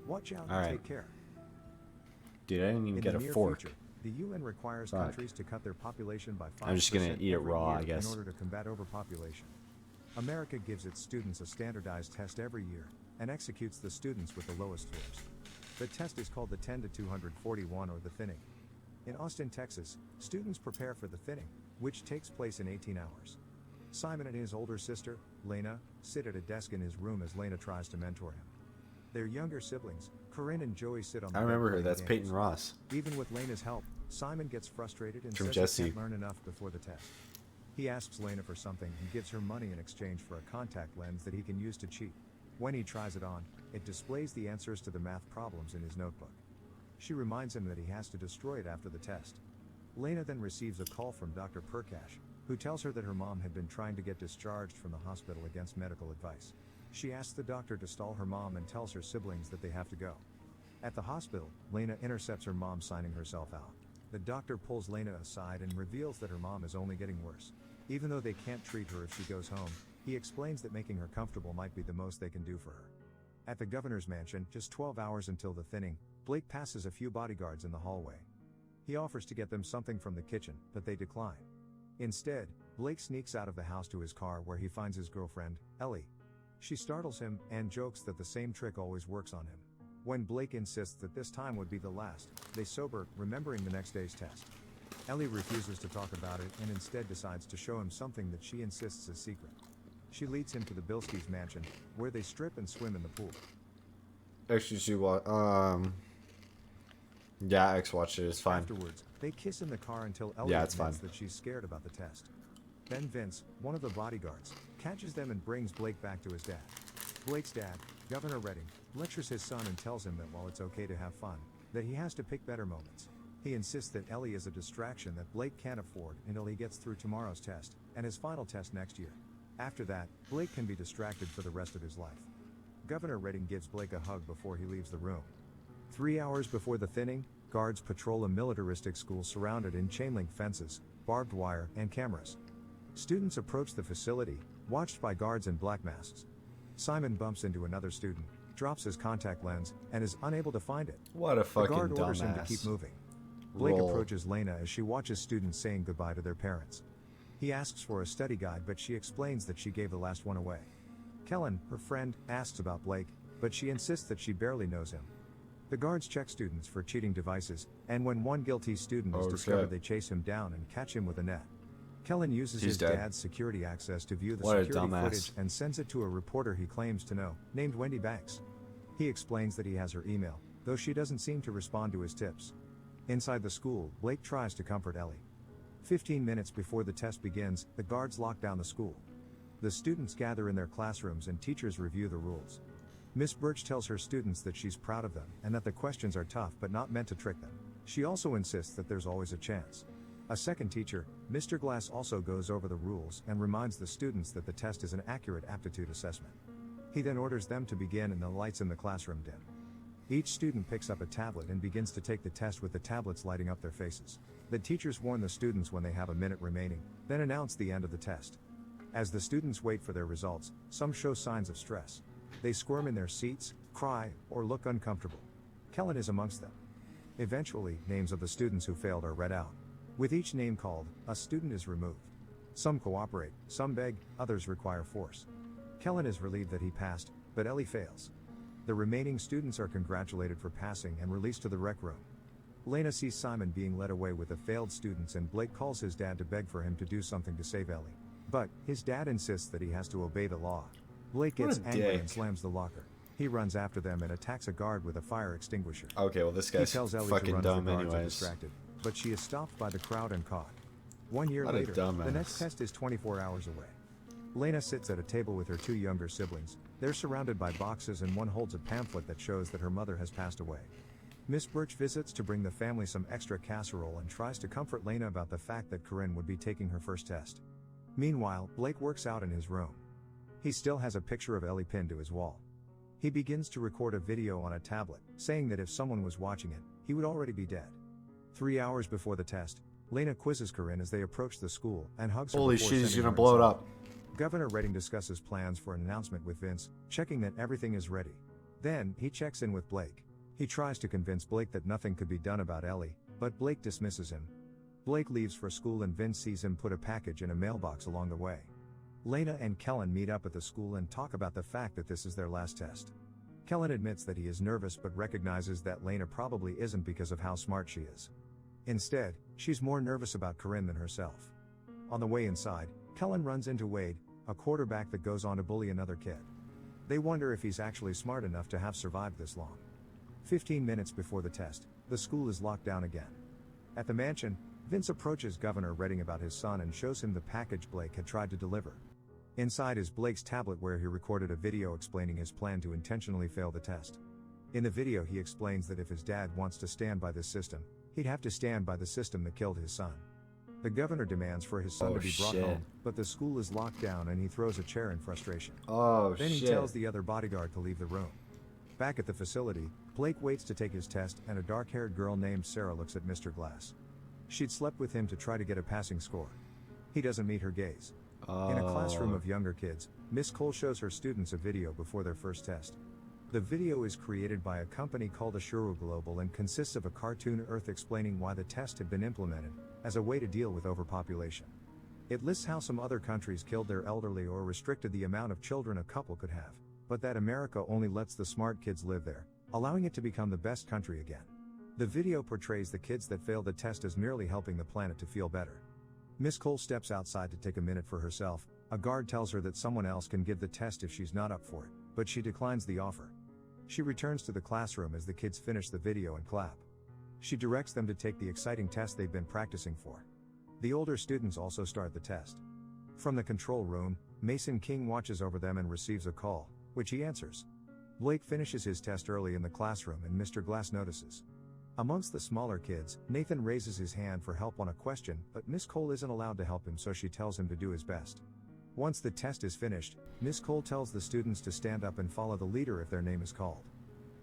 Watch out All and right. take care. Dude, I didn't even In get the a near fork. future, the UN requires Fuck. countries to cut their population by 5% I'm just gonna eat it every raw, year I guess. in order to combat overpopulation. America gives its students a standardized test every year and executes the students with the lowest scores. The test is called the 10 to 241 or the thinning. In Austin, Texas, students prepare for the thinning, which takes place in 18 hours. Simon and his older sister, Lena, sit at a desk in his room as Lena tries to mentor him. Their younger siblings, Corinne and Joey, sit on the I bed remember her. playing That's games. Peyton Ross. Even with Lena's help, Simon gets frustrated and From says Jesse. he can't learn enough before the test. He asks Lena for something and gives her money in exchange for a contact lens that he can use to cheat. When he tries it on, it displays the answers to the math problems in his notebook. She reminds him that he has to destroy it after the test. Lena then receives a call from Dr. Perkash, who tells her that her mom had been trying to get discharged from the hospital against medical advice. She asks the doctor to stall her mom and tells her siblings that they have to go. At the hospital, Lena intercepts her mom signing herself out. The doctor pulls Lena aside and reveals that her mom is only getting worse. Even though they can't treat her if she goes home, he explains that making her comfortable might be the most they can do for her. At the governor's mansion, just 12 hours until the thinning, Blake passes a few bodyguards in the hallway. He offers to get them something from the kitchen, but they decline. Instead, Blake sneaks out of the house to his car where he finds his girlfriend, Ellie. She startles him and jokes that the same trick always works on him. When Blake insists that this time would be the last, they sober, remembering the next day's test. Ellie refuses to talk about it and instead decides to show him something that she insists is secret. She leads him to the Bilskis' mansion, where they strip and swim in the pool. Actually, yeah, X watched it. It's fine. Afterwards, they kiss in the car until Ellie Yeah, it's admits fine. that she's scared about the test. Then Vince, one of the bodyguards, catches them and brings Blake back to his dad. Blake's dad, Governor Redding, lectures his son and tells him that while it's okay to have fun, that he has to pick better moments. He insists that Ellie is a distraction that Blake can't afford until he gets through tomorrow's test, and his final test next year. After that, Blake can be distracted for the rest of his life. Governor Redding gives Blake a hug before he leaves the room. 3 hours before the thinning, guards patrol a militaristic school surrounded in chain-link fences, barbed wire, and cameras. Students approach the facility, watched by guards in black masks. Simon bumps into another student, drops his contact lens, and is unable to find it. What a The fucking guard orders him to dumbass. keep moving. Blake Roll. approaches Lena as she watches students saying goodbye to their parents. He asks for a study guide, but she explains that she gave the last one away. Kellen, her friend, asks about Blake, but she insists that she barely knows him. The guards check students for cheating devices, and when one guilty student is Oh, discovered, shit. they chase him down and catch him with a net. Kellen uses He's his dead. dad's security access to view the What a security dumbass. footage and sends it to a reporter he claims to know, named Wendy Banks. He explains that he has her email, though she doesn't seem to respond to his tips. Inside the school, Blake tries to comfort Ellie. 15 minutes before the test begins, the guards lock down the school. The students gather in their classrooms and teachers review the rules. Miss Birch tells her students that she's proud of them and that the questions are tough but not meant to trick them. She also insists that there's always a chance. A second teacher, Mr. Glass, also goes over the rules and reminds the students that the test is an accurate aptitude assessment. He then orders them to begin and the lights in the classroom dim. Each student picks up a tablet and begins to take the test with the tablets lighting up their faces. The teachers warn the students when they have a minute remaining, then announce the end of the test. As the students wait for their results, some show signs of stress. They squirm in their seats, cry, or look uncomfortable. Kellen is amongst them. Eventually, names of the students who failed are read out. With each name called, a student is removed. Some cooperate, some beg, others require force. Kellen is relieved that he passed, but Ellie fails. The remaining students are congratulated for passing and released to the rec room. Lena sees Simon being led away with the failed students and Blake calls his dad to beg for him to do something to save Ellie. But, his dad insists that he has to obey the law. Blake What gets a angry dick. and slams the locker. He runs after them and attacks a guard with a fire extinguisher. Okay, well this He guy's tells Ellie to fucking run dumb as the guards are anyways. distracted, but she is stopped by the crowd and caught. 1 year What a later, the next dumbass. test is 24 hours away. Lena sits at a table with her two younger siblings. They're surrounded by boxes and one holds a pamphlet that shows that her mother has passed away. Miss Birch visits to bring the family some extra casserole and tries to comfort Lena about the fact that Corinne would be taking her first test. Meanwhile, Blake works out in his room. He still has a picture of Ellie pinned to his wall. He begins to record a video on a tablet, saying that if someone was watching it, he would already be dead. 3 hours before the test, Lena quizzes Corinne as they approach the school and hugs her Holy before shit, he's sending gonna her blow it inside. up. Governor Redding discusses plans for an announcement with Vince, checking that everything is ready. Then, he checks in with Blake. He tries to convince Blake that nothing could be done about Ellie, but Blake dismisses him. Blake leaves for school and Vince sees him put a package in a mailbox along the way. Lena and Kellen meet up at the school and talk about the fact that this is their last test. Kellen admits that he is nervous but recognizes that Lena probably isn't because of how smart she is. Instead, she's more nervous about Corinne than herself. On the way inside, Kellen runs into Wade, a quarterback that goes on to bully another kid. They wonder if he's actually smart enough to have survived this long. 15 minutes before the test, the school is locked down again. At the mansion, Vince approaches Governor Redding about his son and shows him the package Blake had tried to deliver. Inside is Blake's tablet where he recorded a video explaining his plan to intentionally fail the test. In the video he explains that if his dad wants to stand by this system, he'd have to stand by the system that killed his son. The governor demands for his son to be brought home, but the school is locked down and he throws a chair in frustration. Then he tells the other bodyguard to leave the room. Back at the facility, Blake waits to take his test and a dark-haired girl named Sarah looks at Mr. Glass. She'd slept with him to try to get a passing score. He doesn't meet her gaze. In a classroom of younger kids, Miss Cole shows her students a video before their first test. The video is created by a company called Ashuru Global and consists of a cartoon Earth explaining why the test had been implemented, as a way to deal with overpopulation. It lists how some other countries killed their elderly or restricted the amount of children a couple could have, but that America only lets the smart kids live there, allowing it to become the best country again. The video portrays the kids that failed the test as merely helping the planet to feel better. Miss Cole steps outside to take a minute for herself. A guard tells her that someone else can give the test if she's not up for it, but she declines the offer. She returns to the classroom as the kids finish the video and clap. She directs them to take the exciting test they've been practicing for. The older students also start the test. From the control room, Mason King watches over them and receives a call, which he answers. Blake finishes his test early in the classroom and Mr. Glass notices. Amongst the smaller kids, Nathan raises his hand for help on a question, but Miss Cole isn't allowed to help him, so she tells him to do his best. Once the test is finished, Miss Cole tells the students to stand up and follow the leader if their name is called.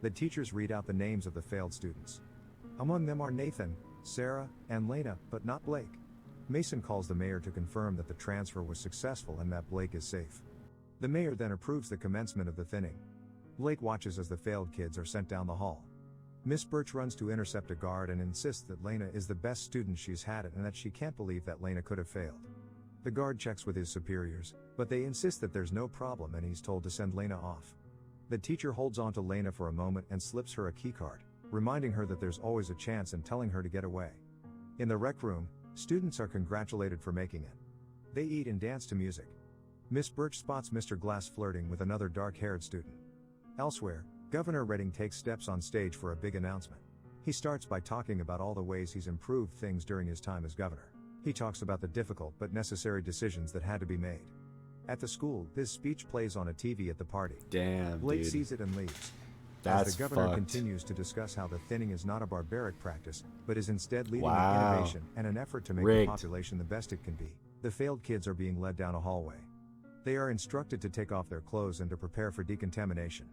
The teachers read out the names of the failed students. Among them are Nathan, Sarah, and Lena, but not Blake. Mason calls the mayor to confirm that the transfer was successful and that Blake is safe. The mayor then approves the commencement of the thinning. Blake watches as the failed kids are sent down the hall. Miss Birch runs to intercept a guard and insists that Lena is the best student she's had and that she can't believe that Lena could have failed. The guard checks with his superiors, but they insist that there's no problem and he's told to send Lena off. The teacher holds on to Lena for a moment and slips her a keycard, reminding her that there's always a chance and telling her to get away. In the rec room, students are congratulated for making it. They eat and dance to music. Miss Birch spots Mr. Glass flirting with another dark-haired student. Elsewhere, Governor Redding takes steps on stage for a big announcement. He starts by talking about all the ways he's improved things during his time as governor. He talks about the difficult but necessary decisions that had to be made. At the school, this speech plays on a TV at the party. Damn, Blake dude. sees it and leaves. That's As the governor fucked. continues to discuss how the thinning is not a barbaric practice, but is instead leading to Wow. innovation and an effort to make Rigged. the population the best it can be, the failed kids are being led down a hallway. They are instructed to take off their clothes and to prepare for decontamination.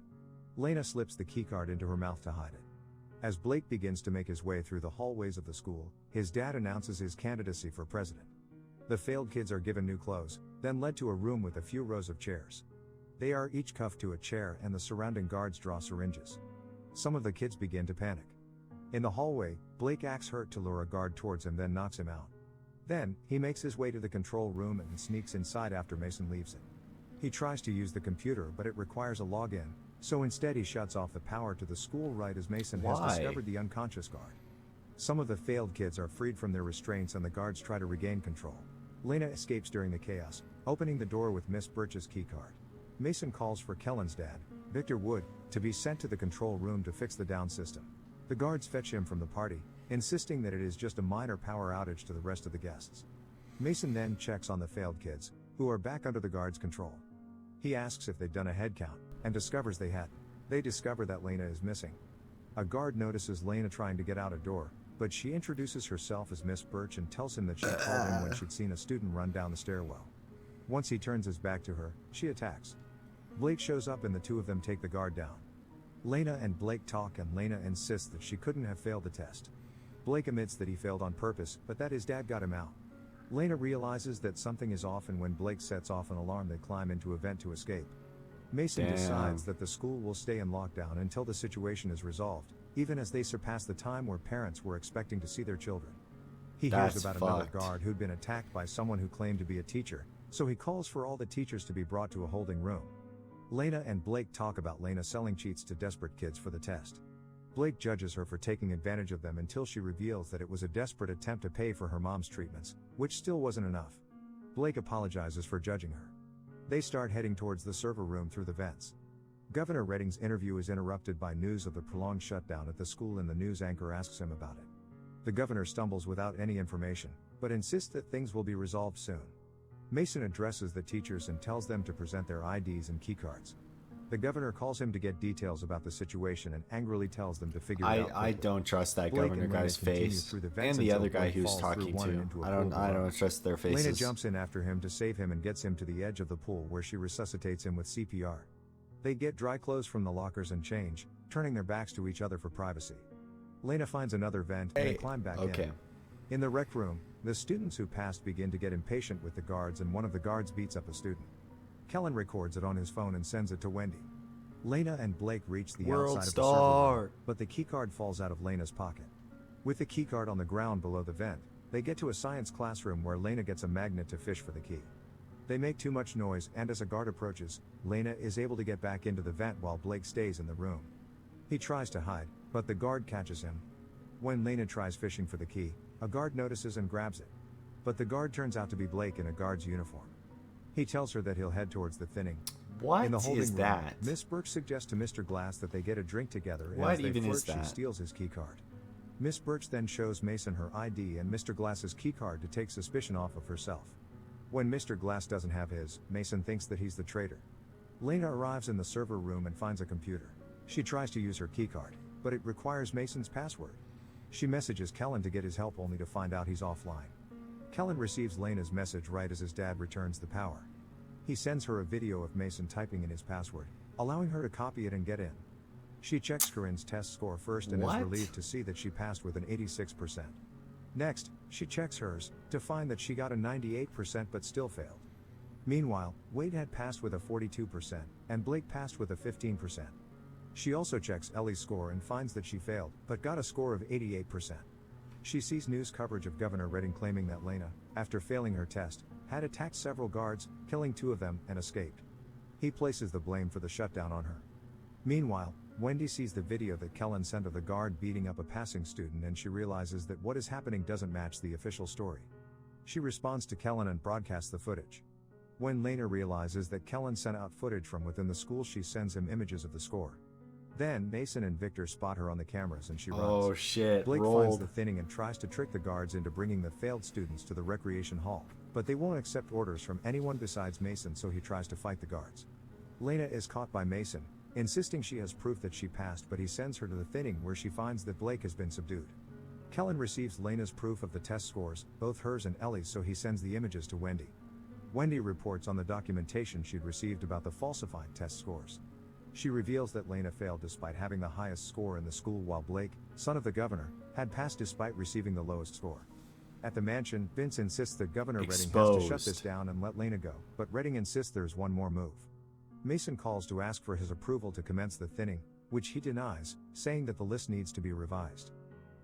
Lena slips the keycard into her mouth to hide it. As Blake begins to make his way through the hallways of the school, his dad announces his candidacy for president. The failed kids are given new clothes, then led to a room with a few rows of chairs. They are each cuffed to a chair and the surrounding guards draw syringes. Some of the kids begin to panic. In the hallway, Blake acts hurt to lure a guard towards him, then knocks him out. Then, he makes his way to the control room and sneaks inside after Mason leaves it. He tries to use the computer, but it requires a login, so instead he shuts off the power to the school right as Mason has discovered the unconscious guard. Some of the failed kids are freed from their restraints and the guards try to regain control. Lena escapes during the chaos, opening the door with Miss Birch's keycard. Mason calls for Kellen's dad, Victor Wood, to be sent to the control room to fix the down system. The guards fetch him from the party, insisting that it is just a minor power outage to the rest of the guests. Mason then checks on the failed kids, who are back under the guards' control. He asks if they've done a head count, and discovers they hadn't. They discover that Lena is missing. A guard notices Lena trying to get out a door, but she introduces herself as Miss Birch and tells him that she called him when she'd seen a student run down the stairwell. Once he turns his back to her, she attacks. Blake shows up and the two of them take the guard down. Lena and Blake talk and Lena insists that she couldn't have failed the test. Blake admits that he failed on purpose, but that his dad got him out. Lena realizes that something is off and when Blake sets off an alarm they climb into a vent to escape. Mason Damn. decides that the school will stay in lockdown until the situation is resolved, even as they surpass the time where parents were expecting to see their children. He hears That's about another fucked. guard who'd been attacked by someone who claimed to be a teacher, so he calls for all the teachers to be brought to a holding room. Lena and Blake talk about Lena selling cheats to desperate kids for the test. Blake judges her for taking advantage of them until she reveals that it was a desperate attempt to pay for her mom's treatments, which still wasn't enough. Blake apologizes for judging her. They start heading towards the server room through the vents. Governor Redding's interview is interrupted by news of the prolonged shutdown at the school, and the news anchor asks him about it. The governor stumbles without any information, but insists that things will be resolved soon. Mason addresses the teachers and tells them to present their IDs and keycards. The governor calls him to get details about the situation and angrily tells them to figure it out. I don't trust that Blake governor and Lena guy's continue face through the and vents the until other guy Blake he was falls through talking one to. into a I pool below. don't trust their faces. Lena jumps in after him to save him and gets him to the edge of the pool, where she resuscitates him with CPR. They get dry clothes from the lockers and change, turning their backs to each other for privacy. Lena finds another vent and they climb back in. In the rec room, the students who passed begin to get impatient with the guards, and one of the guards beats up a student. Kellen records it on his phone and sends it to Wendy. Lena and Blake reach the World outside of the Star. server room, but the keycard falls out of Lena's pocket. With the keycard on the ground below the vent, they get to a science classroom where Lena gets a magnet to fish for the key. They make too much noise, and as a guard approaches, Lena is able to get back into the vent while Blake stays in the room. He tries to hide, but the guard catches him. When Lena tries fishing for the key, a guard notices and grabs it. But the guard turns out to be Blake in a guard's uniform. He tells her that he'll head towards the thinning. What in the holding is room, that? Miss Birch suggests to Mr. Glass that they get a drink together, and What as they even flirt, is that? she steals his keycard. Miss Birch then shows Mason her ID and Mr. Glass's keycard to take suspicion off of herself. When Mr. Glass doesn't have his, Mason thinks that he's the traitor. Lena arrives in the server room and finds a computer. She tries to use her keycard, but it requires Mason's password. She messages Kellen to get his help, only to find out he's offline. Kellen receives Lena's message right as his dad returns the power. He sends her a video of Mason typing in his password, allowing her to copy it and get in. She checks Corinne's test score first and is relieved to see that she passed with an 86%. Next, she checks hers, to find that she got a 98% but still failed. Meanwhile, Wade had passed with a 42%, and Blake passed with a 15%. She also checks Ellie's score and finds that she failed, but got a score of 88%. She sees news coverage of Governor Redding claiming that Lena, after failing her test, had attacked several guards, killing 2 of them, and escaped. He places the blame for the shutdown on her. Meanwhile, Wendy sees the video that Kellen sent of the guard beating up a passing student, and she realizes that what is happening doesn't match the official story. She responds to Kellen and broadcasts the footage. When Lena realizes that Kellen sent out footage from within the school, she sends him images of the score. Then Mason and Victor spot her on the cameras and she runs. Oh shit, Blake finds the thinning and tries to trick the guards into bringing the failed students to the recreation hall, but they won't accept orders from anyone besides Mason, so he tries to fight the guards. Lena is caught by Mason, insisting she has proof that she passed, but he sends her to the thinning where she finds that Blake has been subdued. Kellen receives Lena's proof of the test scores, both hers and Ellie's, so he sends the images to Wendy. Wendy reports on the documentation she'd received about the falsified test scores. She reveals that Lena failed despite having the highest score in the school, while Blake, son of the governor, had passed despite receiving the lowest score. At the mansion, Vince insists that Governor Redding has to shut this down and let Lena go, but Redding insists there's one more move. Mason calls to ask for his approval to commence the thinning, which he denies, saying that the list needs to be revised.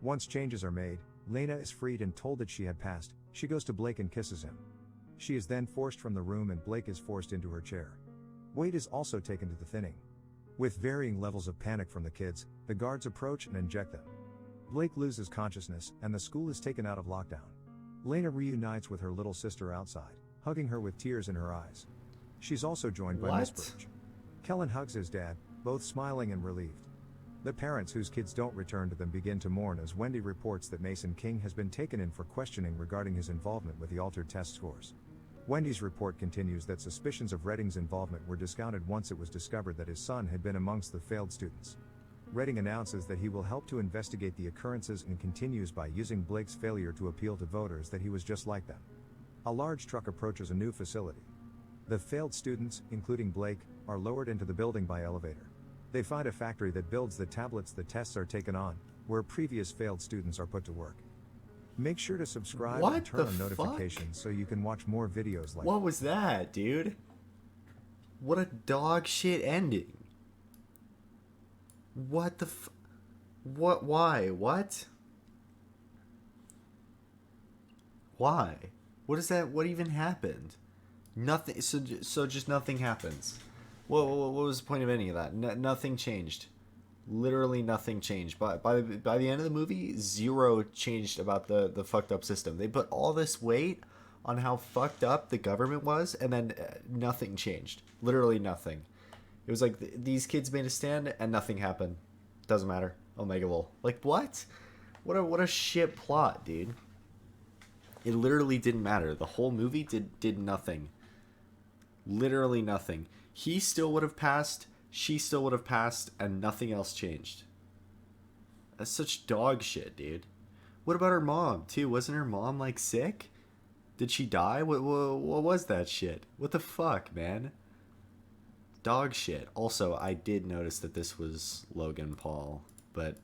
Once changes are made, Lena is freed and told that she had passed. She goes to Blake and kisses him. She is then forced from the room and Blake is forced into her chair. Wade is also taken to the thinning. With varying levels of panic from the kids, the guards approach and inject them. Blake loses consciousness and the school is taken out of lockdown. Lena reunites with her little sister outside, hugging her with tears in her eyes. She's also joined by Miss Birch. Kellen hugs his dad, both smiling and relieved. The parents whose kids don't return to them begin to mourn as Wendy reports that Mason King has been taken in for questioning regarding his involvement with the altered test scores. Wendy's report continues that suspicions of Redding's involvement were discounted once it was discovered that his son had been amongst the failed students. Redding announces that he will help to investigate the occurrences and continues by using Blake's failure to appeal to voters that he was just like them. A large truck approaches a new facility. The failed students, including Blake, are lowered into the building by elevator. They find a factory that builds the tablets the tests are taken on, where previous failed students are put to work. Make sure to subscribe and turn on notifications so you can watch more videos like What was that, dude? What a dog shit ending. What the What? Why? What? Why? What is that? What even happened? Nothing. So just nothing happens. What was the point of any of that? Nothing changed. Literally nothing changed. By the end of the movie, zero changed about the fucked up system. They put all this weight on how fucked up the government was, and then nothing changed. Literally nothing. It was like these kids made a stand, and nothing happened. Doesn't matter. Omega Lol. Like what? What a shit plot, dude. It literally didn't matter. The whole movie did nothing. Literally nothing. He still would have passed. She still would have passed, and nothing else changed. That's such dog shit, dude. What about her mom, too? Wasn't her mom, like, sick? Did she die? What was that shit? What the fuck, man? Dog shit. Also, I did notice that this was Logan Paul, but